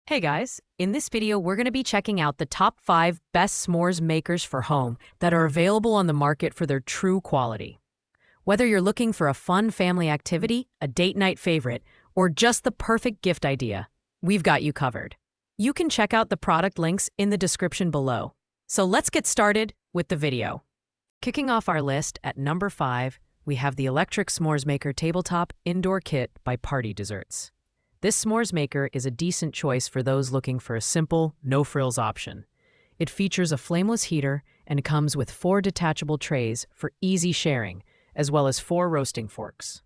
Hey guys, in this video we're going to be checking out the top 5 best s'mores makers for home that are available on the market for their true quality. Whether you're looking for a fun family activity, a date night favorite, or just the perfect gift idea, we've got you covered. You can check out the product links in the description below. So let's get started with the video. Kicking off our list at number 5, we have the electric s'mores maker tabletop indoor kit by Party Desserts. This s'mores maker is a decent choice for those looking for a simple, no-frills option. It features a flameless heater and comes with 4 detachable trays for easy sharing, as well as 4 roasting forks.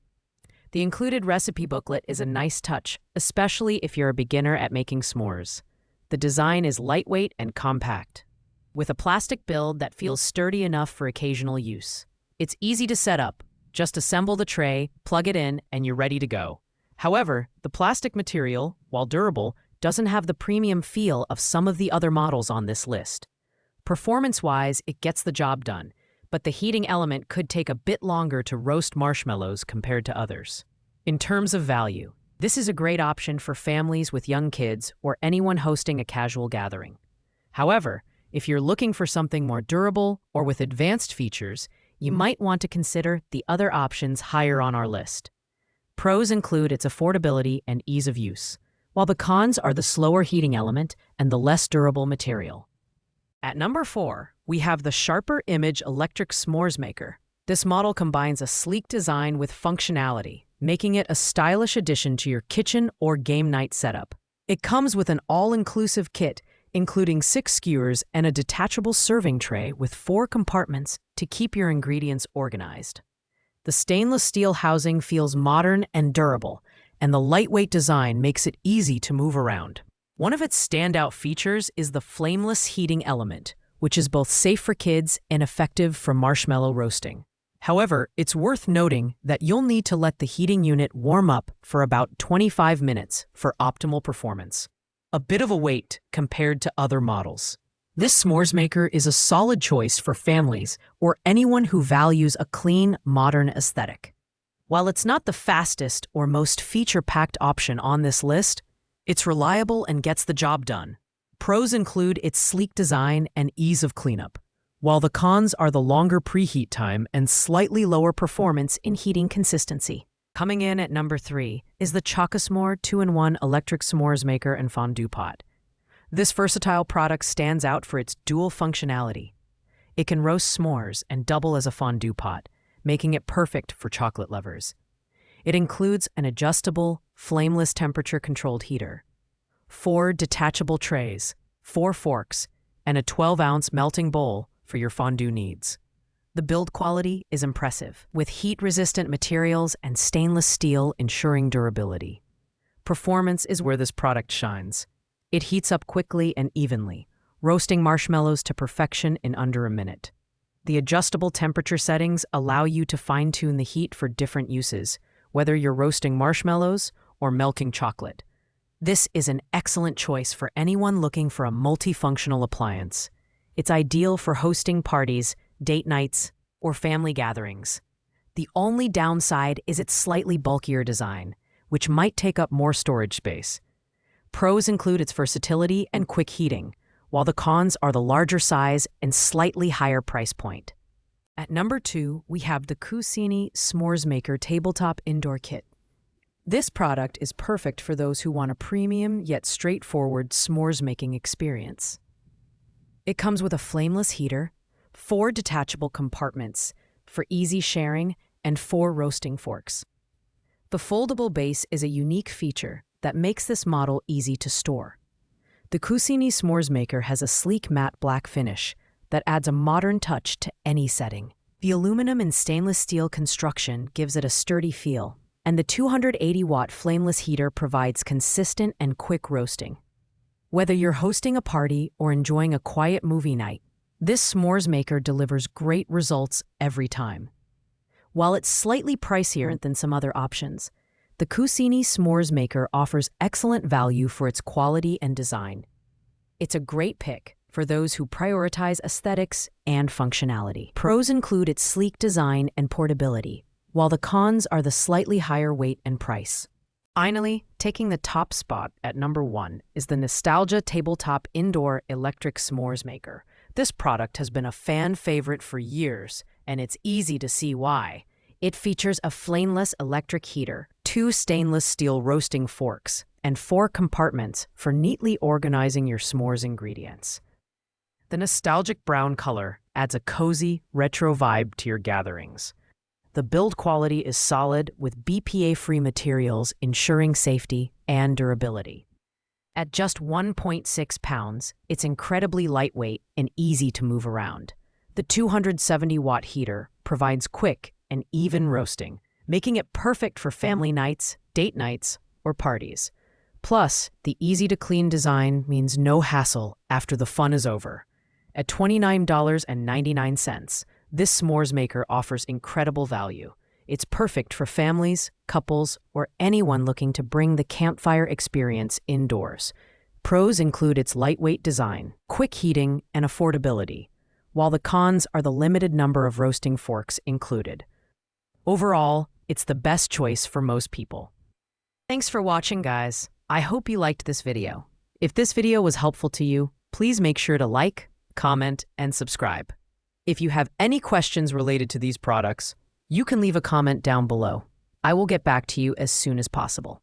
The included recipe booklet is a nice touch, especially if you're a beginner at making s'mores. The design is lightweight and compact, with a plastic build that feels sturdy enough for occasional use. It's easy to set up. Just assemble the tray, plug it in, and you're ready to go. However, the plastic material, while durable, doesn't have the premium feel of some of the other models on this list. Performance-wise, it gets the job done, but the heating element could take a bit longer to roast marshmallows compared to others. In terms of value, this is a great option for families with young kids or anyone hosting a casual gathering. However, if you're looking for something more durable or with advanced features, you might want to consider the other options higher on our list. Pros include its affordability and ease of use, while the cons are the slower heating element and the less durable material. At number 4, we have the Sharper Image Electric S'mores Maker. This model combines a sleek design with functionality, making it a stylish addition to your kitchen or game night setup. It comes with an all-inclusive kit, including 6 skewers and a detachable serving tray with 4 compartments to keep your ingredients organized. The stainless steel housing feels modern and durable, and the lightweight design makes it easy to move around. One of its standout features is the flameless heating element, which is both safe for kids and effective for marshmallow roasting. However, it's worth noting that you'll need to let the heating unit warm up for about 25 minutes for optimal performance. A bit of a wait compared to other models. This s'mores maker is a solid choice for families or anyone who values a clean, modern aesthetic. While it's not the fastest or most feature-packed option on this list, it's reliable and gets the job done. Pros include its sleek design and ease of cleanup, while the cons are the longer preheat time and slightly lower performance in heating consistency. Coming in at number 3 is the S'more 2-in-1 electric s'mores maker and fondue pot. This versatile product stands out for its dual functionality. It can roast s'mores and double as a fondue pot, making it perfect for chocolate lovers. It includes an adjustable, flameless temperature-controlled heater, 4 detachable trays, 4 forks, and a 12-ounce melting bowl for your fondue needs. The build quality is impressive, with heat-resistant materials and stainless steel ensuring durability. Performance is where this product shines. It heats up quickly and evenly, roasting marshmallows to perfection in under a minute. The adjustable temperature settings allow you to fine-tune the heat for different uses, whether you're roasting marshmallows or melting chocolate. This is an excellent choice for anyone looking for a multifunctional appliance. It's ideal for hosting parties, date nights, or family gatherings. The only downside is its slightly bulkier design, which might take up more storage space. Pros include its versatility and quick heating, while the cons are the larger size and slightly higher price point. At number 2, we have the Kusini S'mores Maker Tabletop Indoor Kit. This product is perfect for those who want a premium yet straightforward s'mores making experience. It comes with a flameless heater, 4 detachable compartments for easy sharing, and 4 roasting forks. The foldable base is a unique feature that makes this model easy to store. The Kusini S'mores Maker has a sleek matte black finish that adds a modern touch to any setting. The aluminum and stainless steel construction gives it a sturdy feel, and the 280-watt flameless heater provides consistent and quick roasting. Whether you're hosting a party or enjoying a quiet movie night, this s'mores maker delivers great results every time. While it's slightly pricier than some other options, the Kusini S'mores Maker offers excellent value for its quality and design. It's a great pick for those who prioritize aesthetics and functionality. Pros include its sleek design and portability, while the cons are the slightly higher weight and price. Finally, taking the top spot at number 1 is the Nostalgia Tabletop Indoor Electric S'mores Maker. This product has been a fan favorite for years, and it's easy to see why. It features a flameless electric heater, 2 stainless steel roasting forks, and 4 compartments for neatly organizing your s'mores ingredients. The nostalgic brown color adds a cozy, retro vibe to your gatherings. The build quality is solid with BPA-free materials ensuring safety and durability. At just 1.6 pounds, it's incredibly lightweight and easy to move around. The 270-watt heater provides quick and even roasting, making it perfect for family nights, date nights, or parties. Plus, the easy-to-clean design means no hassle after the fun is over. At $29.99, this s'mores maker offers incredible value. It's perfect for families, couples, or anyone looking to bring the campfire experience indoors. Pros include its lightweight design, quick heating, and affordability, while the cons are the limited number of roasting forks included. Overall, it's the best choice for most people. Thanks for watching, guys. I hope you liked this video. If this video was helpful to you, please make sure to like, comment, and subscribe. If you have any questions related to these products, you can leave a comment down below. I will get back to you as soon as possible.